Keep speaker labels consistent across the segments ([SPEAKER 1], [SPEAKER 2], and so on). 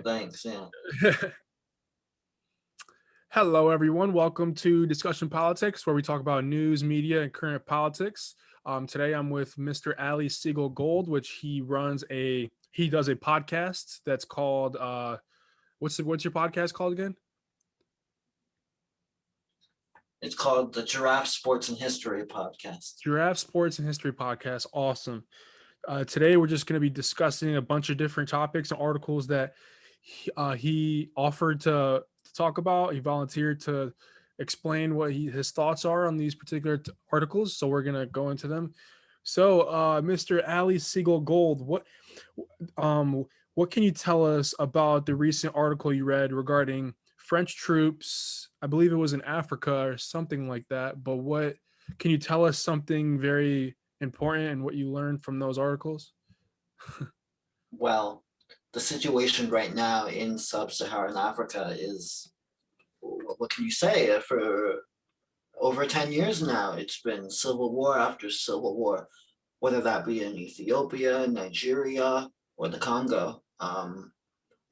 [SPEAKER 1] Thanks. Yeah.
[SPEAKER 2] Hello, everyone. Welcome to Discussion Politics, where we talk about news, media, and current politics. Today, I'm with Mr. Ali Siegel Gold, which he does a podcast that's called what's your podcast called again?
[SPEAKER 1] It's called the Giraffe Sports and History Podcast.
[SPEAKER 2] Giraffe Sports and History Podcast. Awesome. Today, we're just going to be discussing a bunch of different topics and articles that he offered to talk about. He volunteered to explain what his thoughts are on these particular articles. So we're going to go into them. So, Mr. Ali Siegel Gold, what can you tell us about the recent article you read regarding French troops? I believe it was in Africa or something like that. But what can you tell us something very important and what you learned from those articles?
[SPEAKER 1] Well, the situation right now in sub-Saharan Africa is, what can you say? For over 10 years now, it's been civil war after civil war, whether that be in Ethiopia, Nigeria, or the Congo. And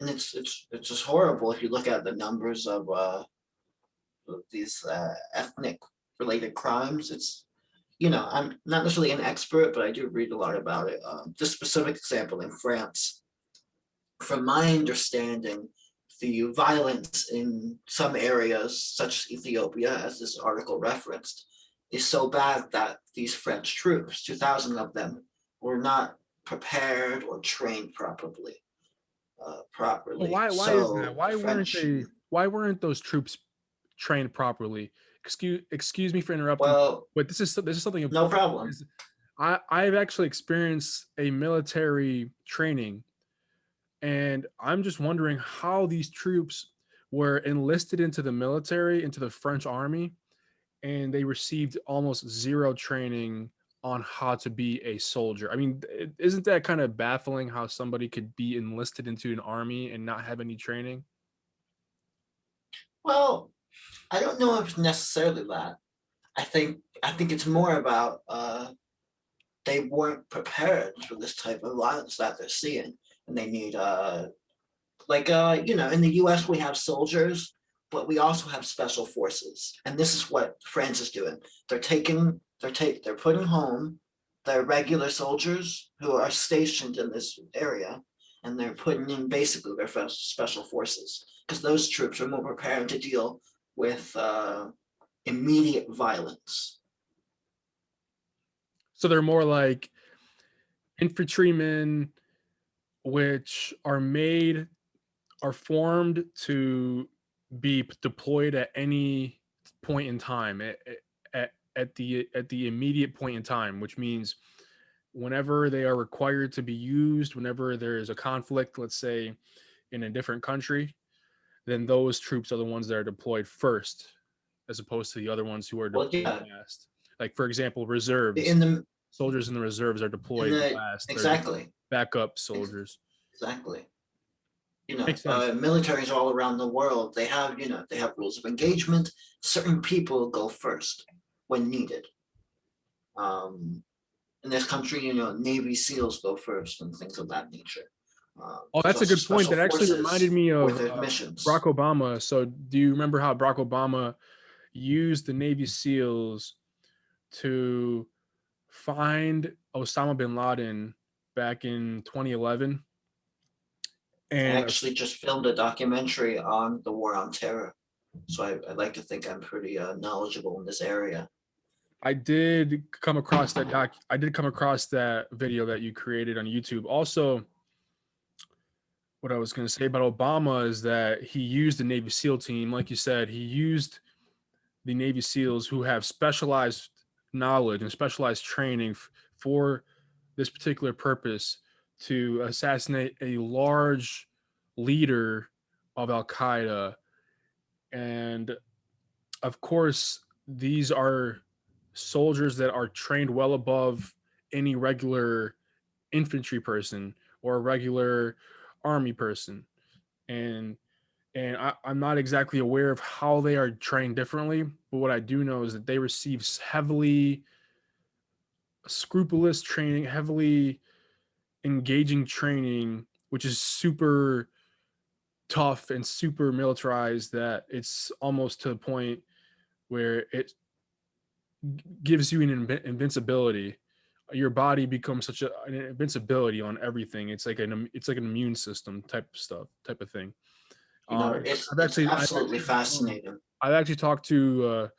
[SPEAKER 1] it's just horrible if you look at the numbers of these ethnic related crimes. I'm not necessarily an expert, but I do read a lot about it. This specific example in France, from my understanding, the violence in some areas, such as Ethiopia, as this article referenced, is so bad that these French troops, 2,000 of them, were not prepared or trained properly.
[SPEAKER 2] Well,
[SPEAKER 1] Properly.
[SPEAKER 2] why is that?
[SPEAKER 1] So the French,
[SPEAKER 2] Why weren't those troops trained properly? Excuse me for interrupting,
[SPEAKER 1] well,
[SPEAKER 2] but this is something
[SPEAKER 1] no
[SPEAKER 2] important
[SPEAKER 1] problem.
[SPEAKER 2] because I've actually experienced a military training, and I'm just wondering how these troops were enlisted into the military, into the French army, and they received almost zero training on how to be a soldier. I mean, isn't that kind of baffling how somebody could be enlisted into an army and not have any training?
[SPEAKER 1] Well, I don't know if it's necessarily that. I think it's more about they weren't prepared for this type of violence that they're seeing, and they need in the U.S. we have soldiers, but we also have special forces, and this is what France is doing. They're putting home their regular soldiers who are stationed in this area, and they're putting in basically their special forces because those troops are more prepared to deal with immediate violence.
[SPEAKER 2] So they're more like infantrymen, which are formed to be deployed at any point in time at the immediate point in time, which means whenever they are required to be used, whenever there is a conflict, let's say in a different country, then those troops are the ones that are deployed first, as opposed to the other ones who are
[SPEAKER 1] Well,
[SPEAKER 2] deployed
[SPEAKER 1] yeah,
[SPEAKER 2] last. Like for example, reserves.
[SPEAKER 1] in the
[SPEAKER 2] Soldiers in the reserves are
[SPEAKER 1] in
[SPEAKER 2] deployed
[SPEAKER 1] the
[SPEAKER 2] last. They're just
[SPEAKER 1] exactly
[SPEAKER 2] backup soldiers.
[SPEAKER 1] exactly.
[SPEAKER 2] Makes sense.
[SPEAKER 1] Militaries all around the world, they have rules of engagement. Certain people go first when needed. Um, in this country, Navy SEALs go first and things of that nature.
[SPEAKER 2] Oh,
[SPEAKER 1] There's
[SPEAKER 2] that's a
[SPEAKER 1] also
[SPEAKER 2] good point.
[SPEAKER 1] special
[SPEAKER 2] That actually reminded
[SPEAKER 1] forces
[SPEAKER 2] me
[SPEAKER 1] with
[SPEAKER 2] of
[SPEAKER 1] their
[SPEAKER 2] Barack
[SPEAKER 1] missions.
[SPEAKER 2] Obama. So, do you remember how Barack Obama used the Navy SEALs to find Osama bin Laden back in 2011?
[SPEAKER 1] I
[SPEAKER 2] And
[SPEAKER 1] actually just filmed a documentary on the war on terror, so I like to think I'm pretty knowledgeable in this area.
[SPEAKER 2] I did come across that doc. I did come across that video that you created on YouTube. Also, what I was going to say about Obama is that he used the Navy SEAL team, like you said, he used the Navy SEALs who have specialized knowledge and specialized training for this particular purpose to assassinate a large leader of Al Qaeda. And of course, these are soldiers that are trained well above any regular infantry person or a regular army person. And I'm not exactly aware of how they are trained differently, but what I do know is that they receive heavily scrupulous training, heavily engaging training, which is super tough and super militarized that it's almost to the point where it gives you an invincibility. Your body becomes such an invincibility on everything. It's like an immune system type of thing.
[SPEAKER 1] It's
[SPEAKER 2] I've
[SPEAKER 1] it's
[SPEAKER 2] actually I've
[SPEAKER 1] absolutely
[SPEAKER 2] actually
[SPEAKER 1] fascinating.
[SPEAKER 2] I've actually talked to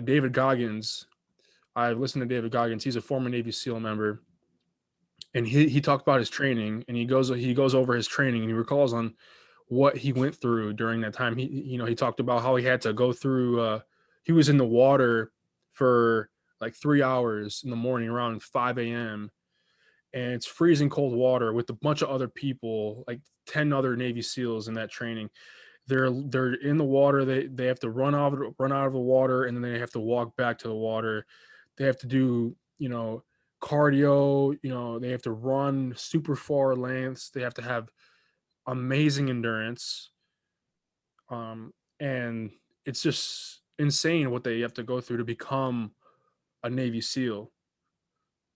[SPEAKER 2] David Goggins. I've listened to David Goggins. He's a former Navy SEAL member, and he talked about his training, and he goes over his training, and he recalls on what he went through during that time. He talked about how he had to go through. He was in the water for like 3 hours in the morning around 5 a.m. and it's freezing cold water with a bunch of other people, like 10 other Navy SEALs in that training. They're in the water. They have to run out of the water, and then they have to walk back to the water. They have to do cardio. They have to run super far lengths. They have to have amazing endurance. And it's just insane what they have to go through to become a Navy SEAL.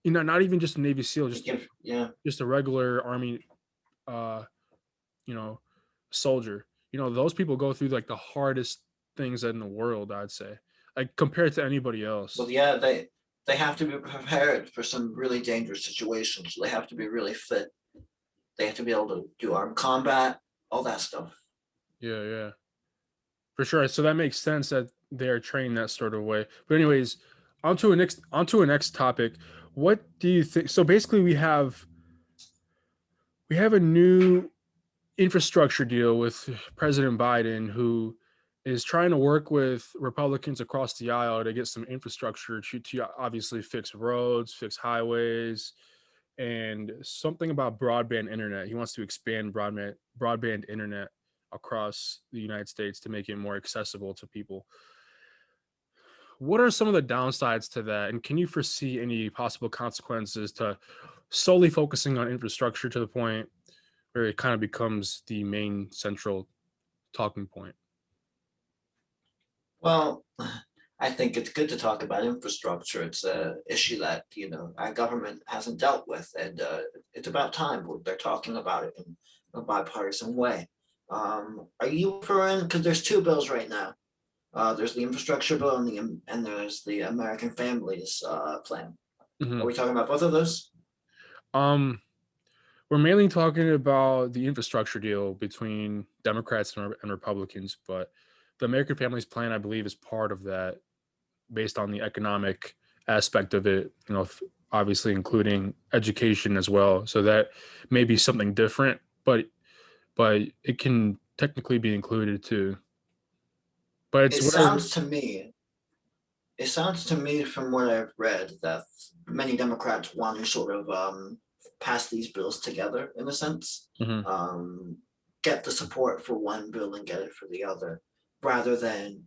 [SPEAKER 2] Not even just a Navy SEAL,
[SPEAKER 1] Yeah.
[SPEAKER 2] just a regular Army, uh, you know, soldier. Those people go through like the hardest things in the world, I'd say, like compared to anybody
[SPEAKER 1] Well,
[SPEAKER 2] else.
[SPEAKER 1] yeah, they have to be prepared for some really dangerous situations. They have to be really fit. They have to be able to do armed combat, all that stuff.
[SPEAKER 2] Yeah, yeah, for sure. So that makes sense that they're trained that sort of way. But anyways, onto a next topic. What do you think? So basically, we have a new infrastructure deal with President Biden, who is trying to work with Republicans across the aisle to get some infrastructure to obviously fix roads, fix highways, and something about broadband internet. He wants to expand broadband internet across the United States to make it more accessible to people. What are some of the downsides to that? And can you foresee any possible consequences to solely focusing on infrastructure to the point where it kind of becomes the main central talking point?
[SPEAKER 1] Well, I think it's good to talk about infrastructure. It's a issue that our government hasn't dealt with, and it's about time they're talking about it in a bipartisan way. Are you referring? Because there's two bills right now. There's the infrastructure bill and there's the American Families Plan. Are
[SPEAKER 2] Mhm.
[SPEAKER 1] we talking about both of those?
[SPEAKER 2] Um, we're mainly talking about the infrastructure deal between Democrats and Republicans, but the American Families Plan, I believe, is part of that based on the economic aspect of it, obviously including education as well. So that may be something different, but it can technically be included too. But
[SPEAKER 1] It
[SPEAKER 2] it's whatever.
[SPEAKER 1] sounds to me it sounds to me from what I've read that many Democrats want to sort of pass these bills together in a sense,
[SPEAKER 2] Mhm.
[SPEAKER 1] um, get the support for one bill and get it for the other, rather than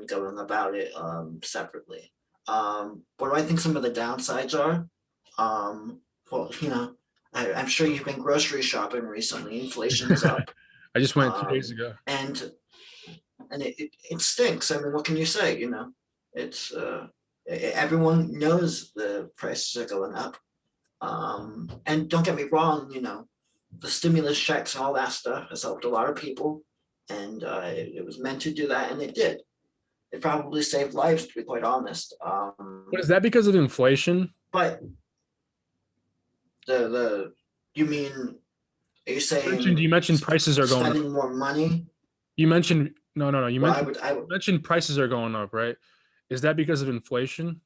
[SPEAKER 1] going about it separately. What do I think some of the downsides are? Well, I'm sure you've been grocery shopping recently. Inflation is up,
[SPEAKER 2] I just went 2 days
[SPEAKER 1] um,
[SPEAKER 2] ago.
[SPEAKER 1] and it stinks. I mean, what can you say? It's everyone knows the prices are going up. And don't get me wrong, the stimulus checks and all that stuff has helped a lot of people, and it was meant to do that, and it did. It probably saved lives, to be quite honest.
[SPEAKER 2] But is that because of inflation?
[SPEAKER 1] But the you mean are you
[SPEAKER 2] You
[SPEAKER 1] saying
[SPEAKER 2] mentioned prices are going up.
[SPEAKER 1] spending more money?
[SPEAKER 2] You mentioned no. You
[SPEAKER 1] Well, I
[SPEAKER 2] mentioned
[SPEAKER 1] would I would
[SPEAKER 2] prices are going up, right? Is that because of inflation?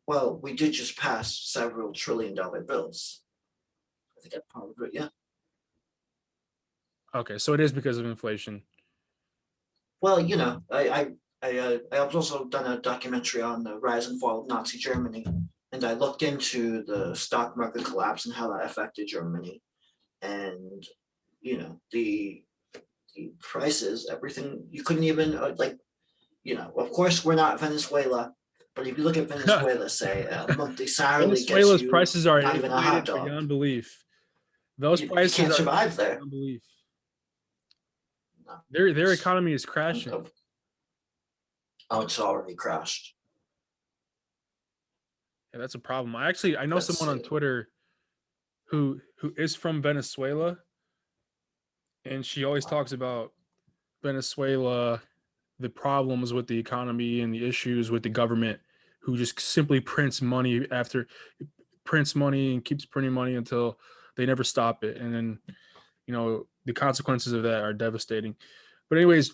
[SPEAKER 1] well, we did just pass several $1 trillion bills. I think I probably yeah.
[SPEAKER 2] Okay, so it is because of inflation.
[SPEAKER 1] Well, I've also done a documentary on the rise and fall of Nazi Germany, and I looked into the stock market collapse and how that affected Germany, and the prices, everything you couldn't even of course we're not Venezuela, but if you look at Venezuela, say a monthly salary gets
[SPEAKER 2] Venezuela's
[SPEAKER 1] you
[SPEAKER 2] prices are
[SPEAKER 1] not even a hot
[SPEAKER 2] inflated
[SPEAKER 1] dog.
[SPEAKER 2] beyond belief. Those
[SPEAKER 1] You
[SPEAKER 2] prices
[SPEAKER 1] can't
[SPEAKER 2] are
[SPEAKER 1] survive
[SPEAKER 2] inflated
[SPEAKER 1] there.
[SPEAKER 2] beyond belief.
[SPEAKER 1] No,
[SPEAKER 2] Their
[SPEAKER 1] it's
[SPEAKER 2] economy is crashing.
[SPEAKER 1] it's already crashed.
[SPEAKER 2] Yeah, that's a problem. I know
[SPEAKER 1] That's
[SPEAKER 2] someone on Twitter who is from Venezuela, and she always talks about Venezuela, the problems with the economy and the issues with the government, who just simply prints money and keeps printing money until they never stop it, and then the consequences of that are devastating. But anyways,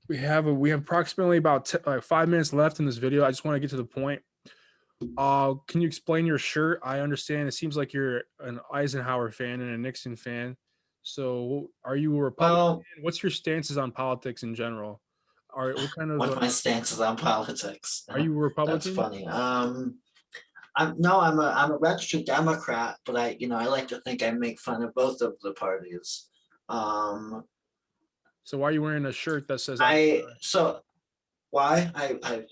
[SPEAKER 2] we have approximately about 5 minutes left in this video. I just want to get to the point. Can you explain your shirt? I understand it seems like you're an Eisenhower fan and a Nixon fan. So, are you a Republican?
[SPEAKER 1] Well,
[SPEAKER 2] What's your stances on politics in general? What kind of
[SPEAKER 1] what my stance is on politics.
[SPEAKER 2] are you a
[SPEAKER 1] That's
[SPEAKER 2] Republican?
[SPEAKER 1] funny. I'm a registered Democrat, but I like to think I make fun of both of the parties. Um,
[SPEAKER 2] So, why are you wearing a shirt that says
[SPEAKER 1] I
[SPEAKER 2] Eisenhower?
[SPEAKER 1] so why I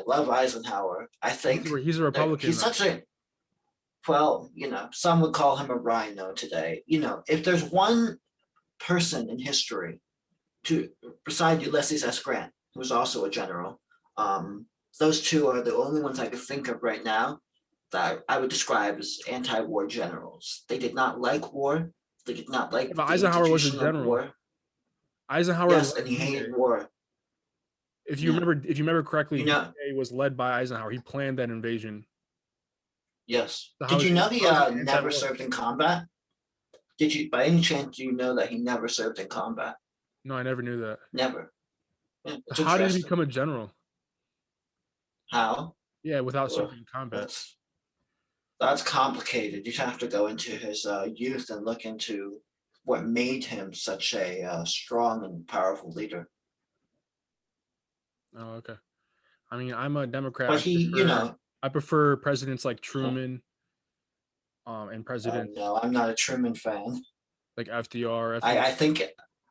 [SPEAKER 1] love Eisenhower. I think
[SPEAKER 2] He's a
[SPEAKER 1] that
[SPEAKER 2] Republican
[SPEAKER 1] he's
[SPEAKER 2] though.
[SPEAKER 1] such a well, some would call him a rhino today. If there's one person in history to beside Ulysses S. Grant, who was also a general, um, those two are the only ones I could think of right now that I would describe as anti-war generals. They did not like war. They did not
[SPEAKER 2] Yeah,
[SPEAKER 1] like
[SPEAKER 2] but
[SPEAKER 1] the
[SPEAKER 2] Eisenhower was a
[SPEAKER 1] institution of
[SPEAKER 2] general.
[SPEAKER 1] war.
[SPEAKER 2] Eisenhower
[SPEAKER 1] Yes,
[SPEAKER 2] led
[SPEAKER 1] and he
[SPEAKER 2] D-Day.
[SPEAKER 1] hated war. Yeah,
[SPEAKER 2] If you remember correctly,
[SPEAKER 1] you know.
[SPEAKER 2] D-Day was led by Eisenhower. He planned that invasion.
[SPEAKER 1] Yes.
[SPEAKER 2] So
[SPEAKER 1] Did you know he
[SPEAKER 2] how is he
[SPEAKER 1] never
[SPEAKER 2] anti-war?
[SPEAKER 1] served in combat? Did you, by any chance, do you know that he never served in combat?
[SPEAKER 2] No, I never knew that.
[SPEAKER 1] Never. Yeah, it's
[SPEAKER 2] How did he
[SPEAKER 1] interesting.
[SPEAKER 2] become a general?
[SPEAKER 1] How?
[SPEAKER 2] Yeah, without
[SPEAKER 1] Well,
[SPEAKER 2] serving in combat.
[SPEAKER 1] that's that's complicated. You'd have to go into his youth and look into what made him such a strong and powerful leader.
[SPEAKER 2] Oh, okay. I mean, I'm a Democrat.
[SPEAKER 1] But
[SPEAKER 2] I prefer presidents like Truman, and presidents
[SPEAKER 1] no, I'm not a Truman fan.
[SPEAKER 2] like FDR.
[SPEAKER 1] I,
[SPEAKER 2] FDR.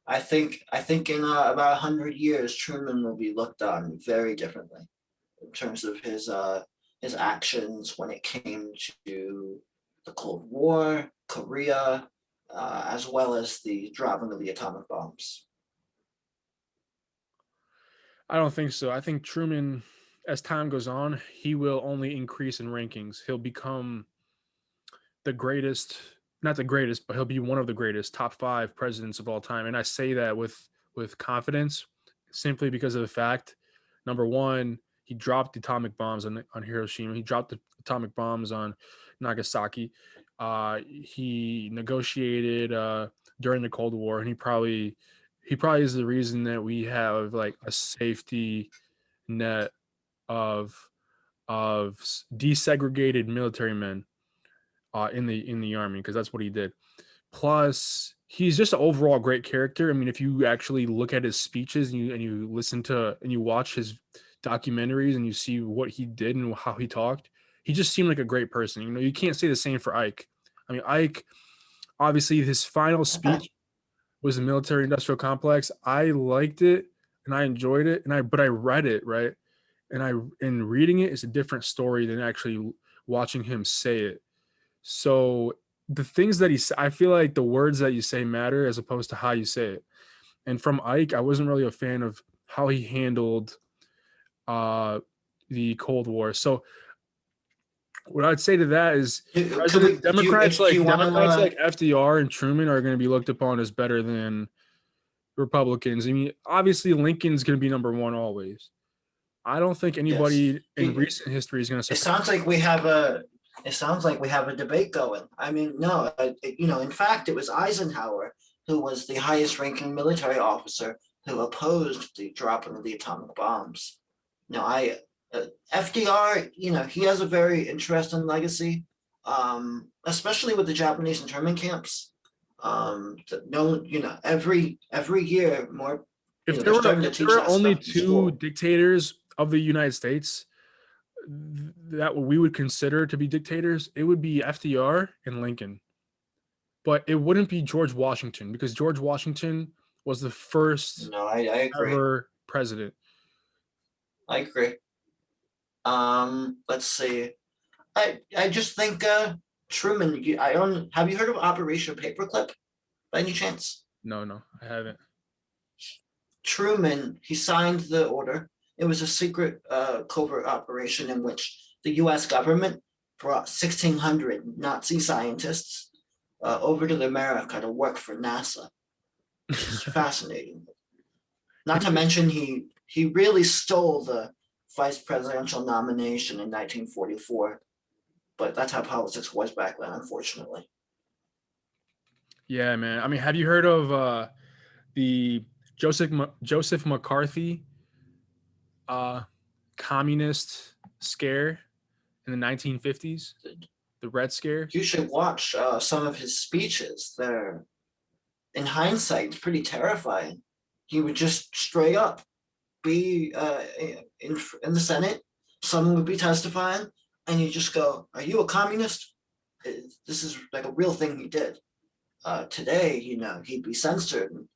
[SPEAKER 1] I think, I think in about 100 years, Truman will be looked on very differently in terms of his actions when it came to the Cold War, Korea, as well as the dropping of the atomic bombs.
[SPEAKER 2] I don't think so. I think Truman, as time goes on, he will only increase in rankings. He'll become the greatest, not the greatest, but he'll be one of the greatest top 5 presidents of all time. And I say that with confidence, simply because of the fact, number one, he dropped the atomic bombs on Hiroshima. He dropped the atomic bombs on Nagasaki. He negotiated during the Cold War, and he probably is the reason that we have like a safety net of desegregated military men in the army, because that's what he did. Plus, he's just an overall great character. I mean, if you actually look at his speeches and you listen to and you watch his documentaries and you see what he did and how he talked, he just seemed like a great person. You can't say the same for Ike. I mean, Ike, obviously, his final speech was the military industrial complex. I liked it and I enjoyed it, but I read it, right, and reading it is a different story than actually watching him say it. So the things that I feel like the words that you say matter as opposed to how you say it. And from Ike, I wasn't really a fan of how he handled uh, the Cold War. So what I'd say to that is
[SPEAKER 1] Could we do you want to
[SPEAKER 2] Democrats like FDR and Truman are going to be looked upon as better than Republicans. I mean, obviously Lincoln's going to be number one always. I don't think
[SPEAKER 1] yes.
[SPEAKER 2] anybody in recent history is going to
[SPEAKER 1] It
[SPEAKER 2] surpass.
[SPEAKER 1] sounds like we have a debate going. I mean, no, in fact, it was Eisenhower who was the highest ranking military officer who opposed the dropping of the atomic bombs. No, FDR, he has a very interesting legacy, especially with the Japanese internment camps. No, every year more, they're starting to
[SPEAKER 2] If there
[SPEAKER 1] teach
[SPEAKER 2] were
[SPEAKER 1] that
[SPEAKER 2] only
[SPEAKER 1] stuff in
[SPEAKER 2] two
[SPEAKER 1] school.
[SPEAKER 2] dictators of the United States that we would consider to be dictators, it would be FDR and Lincoln. But it wouldn't be George Washington, because George Washington was the first
[SPEAKER 1] No, I agree.
[SPEAKER 2] ever president.
[SPEAKER 1] I agree. Let's see. I just think Truman. Have you heard of Operation Paperclip by any chance?
[SPEAKER 2] No, I haven't.
[SPEAKER 1] Truman, he signed the order. It was a secret covert operation in which the U.S. government brought 1,600 Nazi scientists over to America to work for NASA, which is fascinating. Not to mention he really stole the vice presidential nomination in 1944, but that's how politics was back then, unfortunately.
[SPEAKER 2] Yeah, man. I mean, have you heard of the Joseph McCarthy communist scare in the 1950s? The Red Scare?
[SPEAKER 1] You should watch some of his speeches. They're, in hindsight, pretty terrifying. He would just straight up be in the Senate, someone would be testifying, and you just go, "Are you a communist?" This is like a real thing he did. Today, he'd be censored. And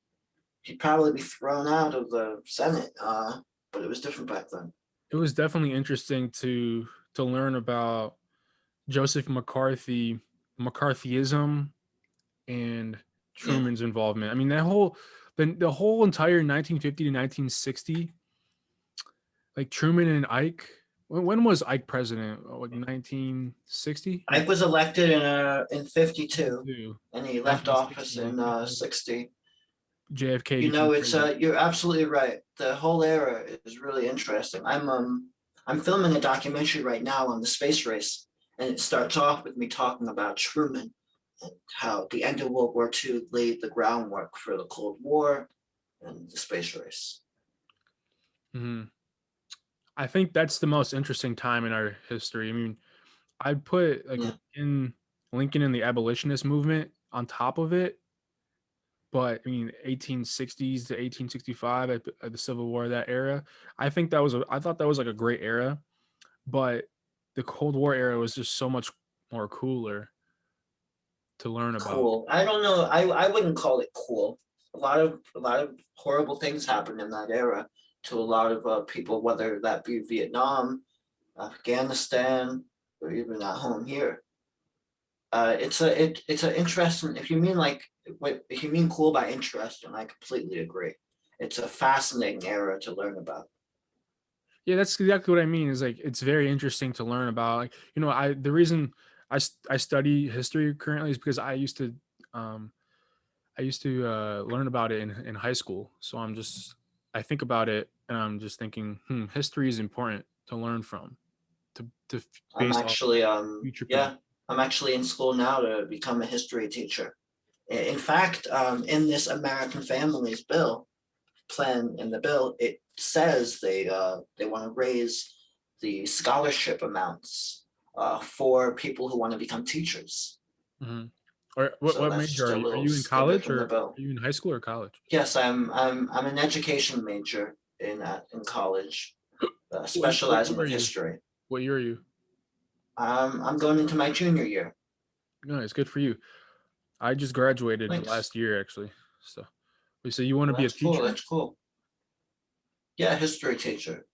[SPEAKER 1] he'd probably be thrown out of the Senate. But it was different back then.
[SPEAKER 2] It was definitely interesting to learn about Joseph McCarthy, McCarthyism, and
[SPEAKER 1] Yeah,
[SPEAKER 2] Truman's involvement. I mean, the whole entire 1950 to 1960, like Truman and Ike. When was Ike president? Like 1960?
[SPEAKER 1] Ike was elected in 52,
[SPEAKER 2] 52.
[SPEAKER 1] and he left office
[SPEAKER 2] 1960,
[SPEAKER 1] in 60.
[SPEAKER 2] JFK became
[SPEAKER 1] It's
[SPEAKER 2] president.
[SPEAKER 1] you're absolutely right. The whole era is really interesting. I'm filming a documentary right now on the space race, and it starts off with me talking about Truman and how the end of World War II laid the groundwork for the Cold War and the space race.
[SPEAKER 2] Mhm. I think that's the most interesting time in our history. I mean, I'd put like
[SPEAKER 1] Yeah,
[SPEAKER 2] Lincoln and the abolitionist movement on top of it, but I mean, 1860s to 1865 at the Civil War, that era. I thought that was like a great era, but the Cold War era was just so much more cooler to learn about.
[SPEAKER 1] cool. I don't know. I wouldn't call it cool. A lot of horrible things happened in that era to a lot of people, whether that be Vietnam, Afghanistan, or even at home here. It's an interesting. If you mean cool by interesting, I completely agree. It's a fascinating era to learn about.
[SPEAKER 2] Yeah, that's exactly what I mean. Is like it's very interesting to learn about. Like the reason I study history currently is because um I used to learn about it in high school. So I think about it and I'm just thinking, history is important to learn from, to
[SPEAKER 1] I'm
[SPEAKER 2] base off
[SPEAKER 1] actually
[SPEAKER 2] future
[SPEAKER 1] yeah,
[SPEAKER 2] predict.
[SPEAKER 1] I'm actually in school now to become a history teacher. In fact, in this American Families Bill plan in the bill, it says they want to raise the scholarship amounts for people who want to become teachers.
[SPEAKER 2] Hmm. Or
[SPEAKER 1] So
[SPEAKER 2] what
[SPEAKER 1] that's
[SPEAKER 2] major
[SPEAKER 1] just
[SPEAKER 2] are
[SPEAKER 1] a
[SPEAKER 2] you? Are
[SPEAKER 1] little
[SPEAKER 2] you in
[SPEAKER 1] snippet
[SPEAKER 2] college
[SPEAKER 1] from
[SPEAKER 2] or
[SPEAKER 1] the
[SPEAKER 2] are
[SPEAKER 1] bill.
[SPEAKER 2] you in high school or college?
[SPEAKER 1] Yes, I'm an education major in college,
[SPEAKER 2] What
[SPEAKER 1] specializing
[SPEAKER 2] year are
[SPEAKER 1] with
[SPEAKER 2] you?
[SPEAKER 1] history.
[SPEAKER 2] What year are you?
[SPEAKER 1] I'm going into my junior year.
[SPEAKER 2] No, it's good for you. I just graduated
[SPEAKER 1] Thanks.
[SPEAKER 2] last year actually. So you want to
[SPEAKER 1] Well,
[SPEAKER 2] be a
[SPEAKER 1] that's cool.
[SPEAKER 2] teacher?
[SPEAKER 1] That's cool. Yeah, history teacher,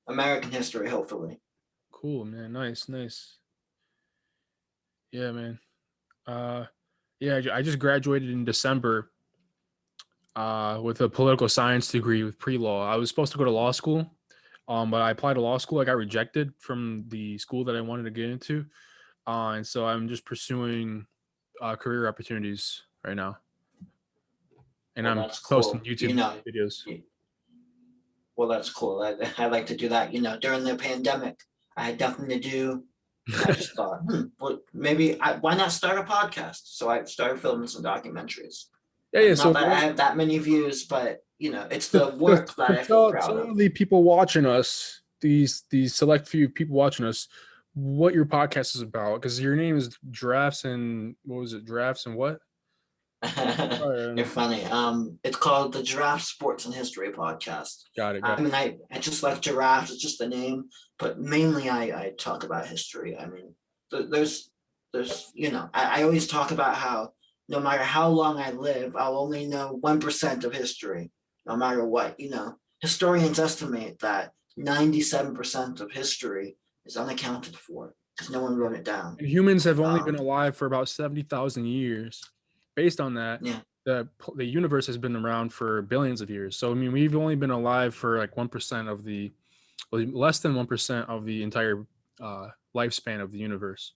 [SPEAKER 1] American history, hopefully.
[SPEAKER 2] Cool, man. Nice, nice. Yeah, man. Uh, yeah, I just graduated in December with a political science degree with pre-law. I was supposed to go to law school, but I applied to law school. I got rejected from the school that I wanted to get into, and so I'm just pursuing career opportunities right now, and
[SPEAKER 1] Well,
[SPEAKER 2] I'm
[SPEAKER 1] that's
[SPEAKER 2] posting
[SPEAKER 1] cool.
[SPEAKER 2] YouTube videos.
[SPEAKER 1] Well, that's cool. I like to do that. During the pandemic, I had nothing to do, and I just thought, well, why not start a podcast? So I started filming some documentaries.
[SPEAKER 2] Yeah, yeah.
[SPEAKER 1] Not
[SPEAKER 2] So
[SPEAKER 1] that I have that many views, but it's the work that
[SPEAKER 2] so
[SPEAKER 1] I feel proud of.
[SPEAKER 2] tell the people watching us, these select few people watching us, what your podcast is about. Because your name is Drafts and what was it? Drafts and what?
[SPEAKER 1] You're
[SPEAKER 2] Um,
[SPEAKER 1] funny. It's called the Giraffe Sports and History Podcast.
[SPEAKER 2] got it.
[SPEAKER 1] I
[SPEAKER 2] Got it.
[SPEAKER 1] mean, I just like giraffes. It's just the name, but mainly I talk about history. I mean, there's I always talk about how no matter how long I live, I'll only know 1% of history, no matter what. Historians estimate that 97% of history is unaccounted for because no one wrote it down.
[SPEAKER 2] And humans have only been
[SPEAKER 1] Um,
[SPEAKER 2] alive for about 70,000 years. Based on that,
[SPEAKER 1] yeah,
[SPEAKER 2] the universe has been around for billions of years. So I mean, we've only been alive for like 1% of the, well, less than 1% of the entire lifespan of the universe.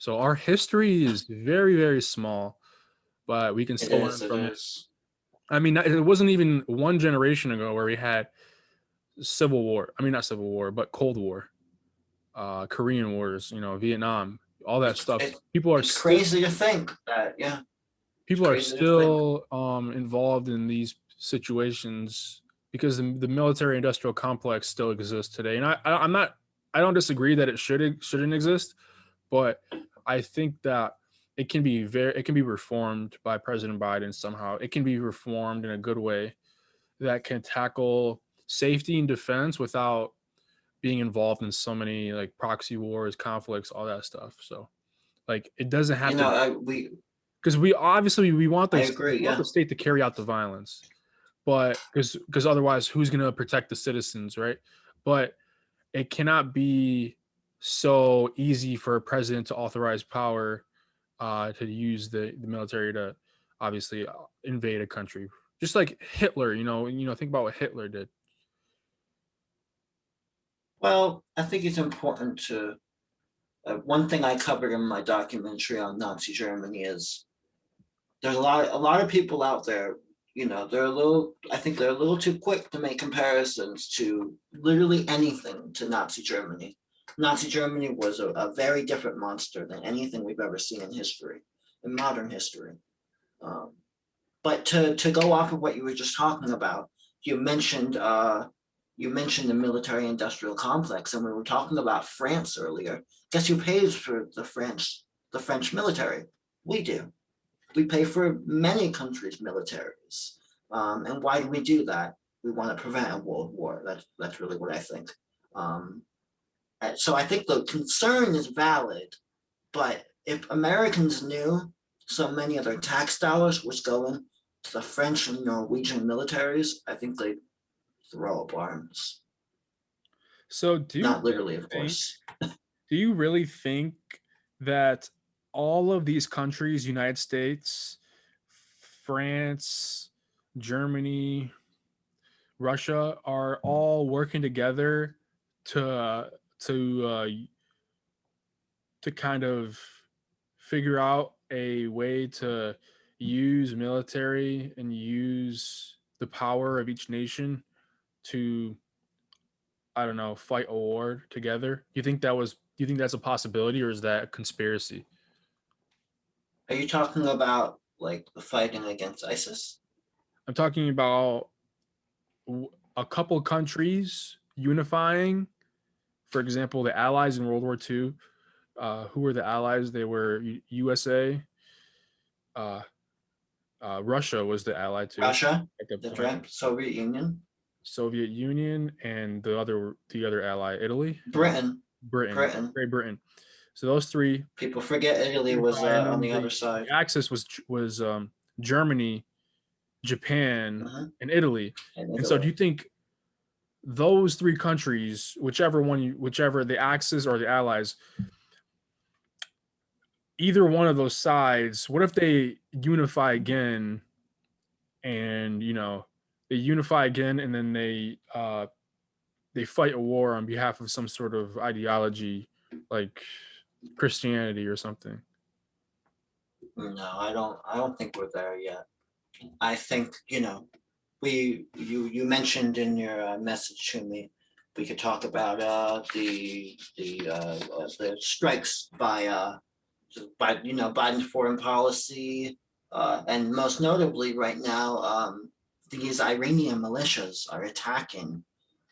[SPEAKER 2] So our history is very, very small, but we can
[SPEAKER 1] It
[SPEAKER 2] still learn
[SPEAKER 1] is, it
[SPEAKER 2] from it.
[SPEAKER 1] is.
[SPEAKER 2] I mean, it wasn't even one generation ago where we had Civil War. I mean, not Civil War, but Cold War, Korean Wars, Vietnam, all that
[SPEAKER 1] It's
[SPEAKER 2] stuff.
[SPEAKER 1] it,
[SPEAKER 2] People are
[SPEAKER 1] it's
[SPEAKER 2] still
[SPEAKER 1] crazy to think that, yeah, it's
[SPEAKER 2] people are
[SPEAKER 1] crazy to think.
[SPEAKER 2] still involved in these situations because the military industrial complex still exists today. And I don't disagree that it shouldn't exist, but I think that it can be reformed by President Biden somehow. It can be reformed in a good way that can tackle safety and defense without being involved in so many like proxy wars, conflicts, all that stuff. So like it doesn't have to, because we want
[SPEAKER 1] I
[SPEAKER 2] we
[SPEAKER 1] agree,
[SPEAKER 2] want
[SPEAKER 1] yeah.
[SPEAKER 2] the state to carry out the violence, but because otherwise who's going to protect the citizens, right? But it cannot be so easy for a president to authorize power to use the military to obviously invade a country, just like Hitler. Think about what Hitler did.
[SPEAKER 1] Well, I think it's important to, one thing I covered in my documentary on Nazi Germany is there's a lot of people out there, I think they're a little too quick to make comparisons to literally anything to Nazi Germany. Nazi Germany was a very different monster than anything we've ever seen in history, in modern history. Um, but to go off of what you were just talking about, you mentioned you mentioned the military industrial complex, and we were talking about France earlier. Guess who pays for the French military? We do. We pay for many countries' militaries. And why do we do that? We want to prevent a world war. That's really what I think. Um, so I think the concern is valid, but if Americans knew so many of their tax dollars was going to the French and Norwegian militaries, I think they'd throw up arms.
[SPEAKER 2] So
[SPEAKER 1] Not literally, of course.
[SPEAKER 2] do you really think that all of these countries, United States, France, Germany, Russia, are all working together to to uh, to kind of figure out a way to use military and use the power of each nation to, I don't know, fight a war together? Do you think that's a possibility, or is that a conspiracy?
[SPEAKER 1] Are you talking about like the fighting against ISIS?
[SPEAKER 2] I'm talking about a couple countries unifying. For example, the Allies in World War II. Who were the Allies? They were USA. Uh, Russia was the ally too
[SPEAKER 1] Russia,
[SPEAKER 2] at that
[SPEAKER 1] that's
[SPEAKER 2] point.
[SPEAKER 1] right. Soviet Union,
[SPEAKER 2] Soviet Union and the other ally, Italy,
[SPEAKER 1] Britain,
[SPEAKER 2] Britain,
[SPEAKER 1] Britain.
[SPEAKER 2] Great Britain. So those three
[SPEAKER 1] People forget Italy was
[SPEAKER 2] unified, and
[SPEAKER 1] on
[SPEAKER 2] then
[SPEAKER 1] the other side.
[SPEAKER 2] the axis was Germany, Japan,
[SPEAKER 1] Mhm.
[SPEAKER 2] and Italy.
[SPEAKER 1] And
[SPEAKER 2] And so, do
[SPEAKER 1] Italy.
[SPEAKER 2] you think those three countries, whichever the Axis or the Allies, either one of those sides, what if they unify again and they unify again and then they fight a war on behalf of some sort of ideology like Christianity or something?
[SPEAKER 1] No, I don't think we're there yet. I think, you mentioned in your message to me, we could talk about the strikes by Biden's foreign policy, and most notably right now, these Iranian militias are attacking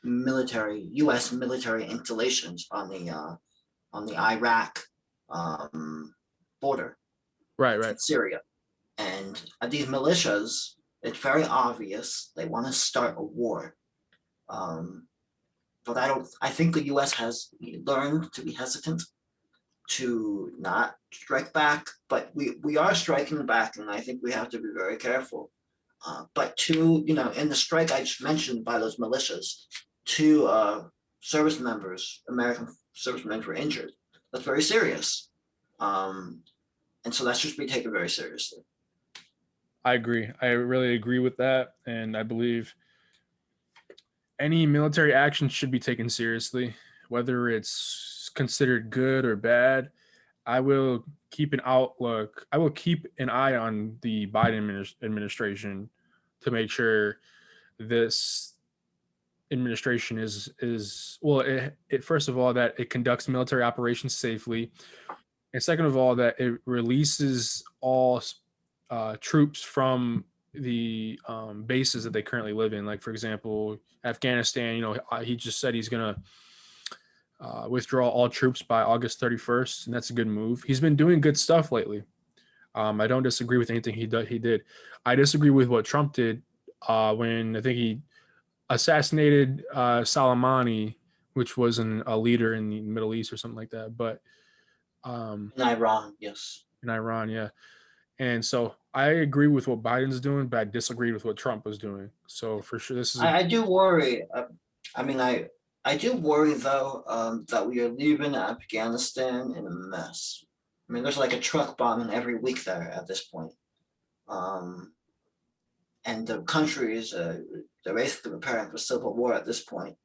[SPEAKER 1] U.S. military installations on the Iraq border
[SPEAKER 2] Right, right.
[SPEAKER 1] in Syria. And these militias, it's very obvious they want to start a war. Um, but I think the US has learned to be hesitant, to not strike back, but we are striking back, and I think we have to be very careful. But in the strike I just mentioned by those militias, two service members, American service members were injured. That's very serious. Um, and so that should be taken very seriously.
[SPEAKER 2] I agree. I really agree with that, and I believe any military action should be taken seriously, whether it's considered good or bad. I will keep an outlook. I will keep an eye on the Biden administration to make sure this administration is well. It first of all that it conducts military operations safely, and second of all that it releases all troops from the bases that they currently live in. Like for example, Afghanistan. He just said he's gonna withdraw all troops by August 31st, and that's a good move. He's been doing good stuff lately. I don't disagree with anything he did. I disagree with what Trump did when I think he assassinated Soleimani, which was a leader in the Middle East or something like that. But
[SPEAKER 1] In Iran, yes.
[SPEAKER 2] in Iran, yeah. And so I agree with what Biden's doing, but I disagree with what Trump was doing. So for sure, this is
[SPEAKER 1] I do worry. I mean, I do worry though that we are leaving Afghanistan in a mess. I mean, there's like a truck bombing every week there at this point. Um, and the country is they're basically preparing for civil war at this point,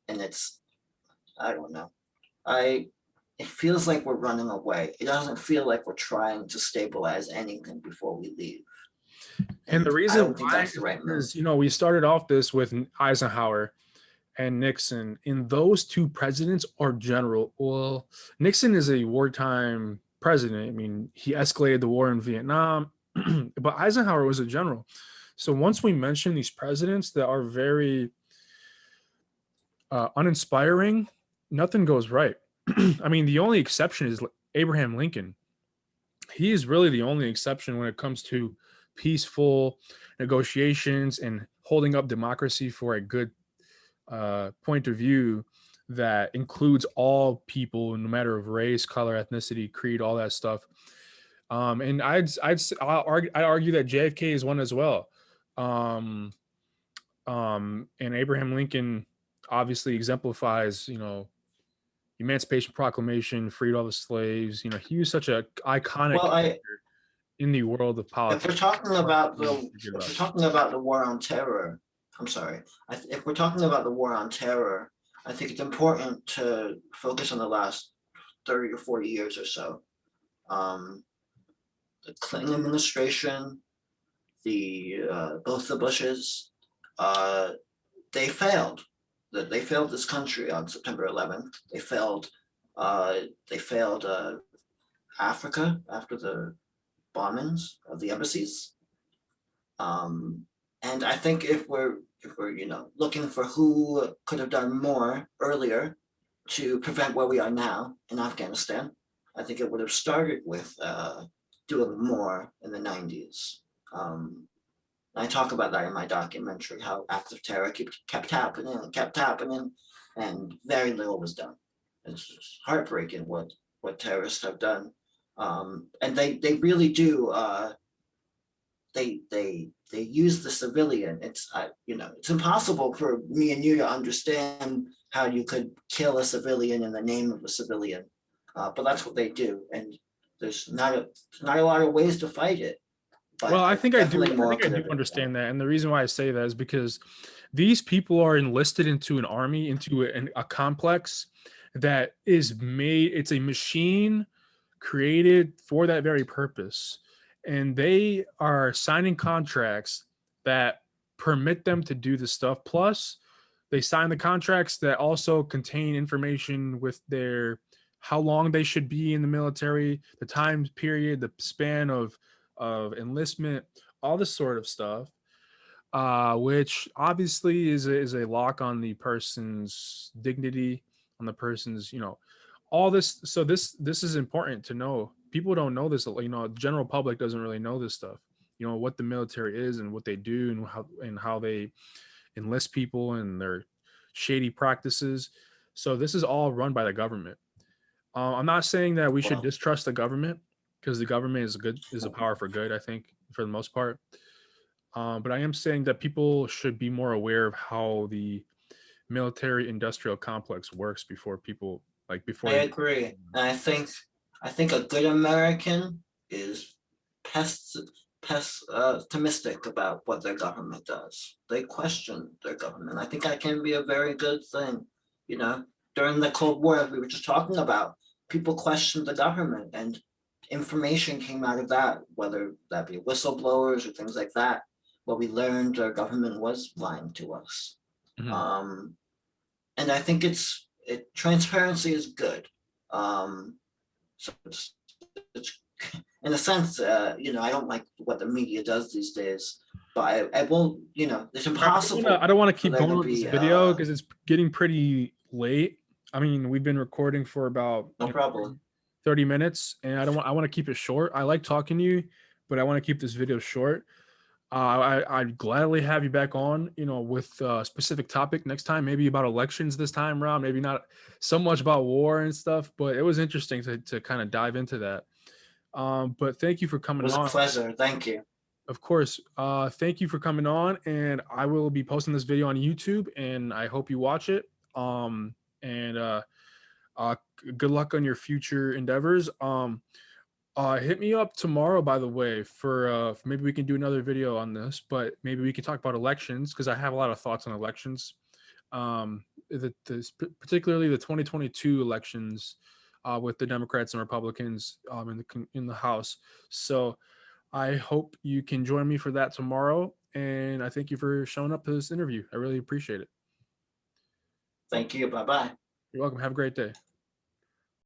[SPEAKER 1] and it's I don't know. It feels like we're running away. It doesn't feel like we're trying to stabilize anything before we leave.
[SPEAKER 2] and the
[SPEAKER 1] I
[SPEAKER 2] reason
[SPEAKER 1] don't think
[SPEAKER 2] why
[SPEAKER 1] that's the right move.
[SPEAKER 2] is we started off this with Eisenhower and Nixon. And those two presidents are general. Well, Nixon is a wartime president. I mean, he escalated the war in Vietnam, but Eisenhower was a general. So once we mention these presidents that are very uninspiring, nothing goes right. I mean, the only exception is Abraham Lincoln. He is really the only exception when it comes to peaceful negotiations and holding up democracy for a good point of view that includes all people, no matter of race, color, ethnicity, creed, all that stuff. And I'd argue that JFK is one as well. Um, and Abraham Lincoln obviously exemplifies, Emancipation Proclamation, freed all the slaves. He was such an iconic
[SPEAKER 1] Well,
[SPEAKER 2] character in the world of
[SPEAKER 1] if we're
[SPEAKER 2] politics.
[SPEAKER 1] talking about the war on terror, I'm sorry. If we're talking about the war on terror, I think it's important to focus on the last 30 or 40 years or so. The Clinton administration, both the Bushes, uh, they failed. They failed this country on September 11th. They failed. They failed Africa after the bombings of the embassies. And I think if we're looking for who could have done more earlier to prevent where we are now in Afghanistan, I think it would have started with doing more in the 90s. I talk about that in my documentary, how acts of terror kept happening and kept happening, and very little was done. It's heartbreaking what terrorists have done, and they really do. They use the civilian. It's impossible for me and you to understand how you could kill a civilian in the name of a civilian, but that's what they do, and there's not a lot of ways to fight it. But
[SPEAKER 2] Well, I think I do. I think I
[SPEAKER 1] could
[SPEAKER 2] do
[SPEAKER 1] have been done.
[SPEAKER 2] understand that, and the reason why I say that is because these people are enlisted into an army, into a complex that is made. It's a machine created for that very purpose, and they are signing contracts that permit them to do this stuff. Plus, they sign the contracts that also contain information with their how long they should be in the military, the time period, the span of enlistment, all this sort of stuff, which obviously is a lock on the person's dignity, on the person's, all this. So this is important to know. People don't know this, general public doesn't really know this stuff. What the military is and what they do and how they enlist people and their shady practices. So this is all run by the government. I'm not saying that we should
[SPEAKER 1] Well,
[SPEAKER 2] distrust the government because the government is a power for good. I think for the most part, but I am saying that people should be more aware of how the military-industrial complex works before people before
[SPEAKER 1] I
[SPEAKER 2] they.
[SPEAKER 1] agree, and I think a good American is pessimistic about what their government does. They question their government. I think that can be a very good thing. During the Cold War, as we were just talking about, people questioned the government, and information came out of that, whether that be whistleblowers or things like that. What we learned, our government was lying to us.
[SPEAKER 2] Mhm.
[SPEAKER 1] And I think transparency is good. So it's in a sense, I don't like what the media does these days, but I will, it's impossible
[SPEAKER 2] I don't want to
[SPEAKER 1] for
[SPEAKER 2] keep
[SPEAKER 1] there
[SPEAKER 2] going
[SPEAKER 1] to
[SPEAKER 2] with this
[SPEAKER 1] be
[SPEAKER 2] video because it's getting pretty late. I mean, we've been recording for about
[SPEAKER 1] no problem.
[SPEAKER 2] 30 minutes, and I want to keep it short. I like talking to you, but I want to keep this video short. I'd gladly have you back on, with a specific topic next time, maybe about elections this time around, maybe not so much about war and stuff, but it was interesting to kind of dive into that. But thank you for
[SPEAKER 1] It
[SPEAKER 2] coming
[SPEAKER 1] was a
[SPEAKER 2] on.
[SPEAKER 1] pleasure. Thank you.
[SPEAKER 2] Of course. Thank you for coming on, and I will be posting this video on YouTube, and I hope you watch it. And good luck on your future endeavors. Hit me up tomorrow, by the way, for maybe we can do another video on this, but maybe we can talk about elections because I have a lot of thoughts on elections. Particularly the 2022 elections with the Democrats and Republicans in the House. So I hope you can join me for that tomorrow. And I thank you for showing up to this interview. I really appreciate it.
[SPEAKER 1] Thank you. Bye-bye.
[SPEAKER 2] You're welcome. Have a great day.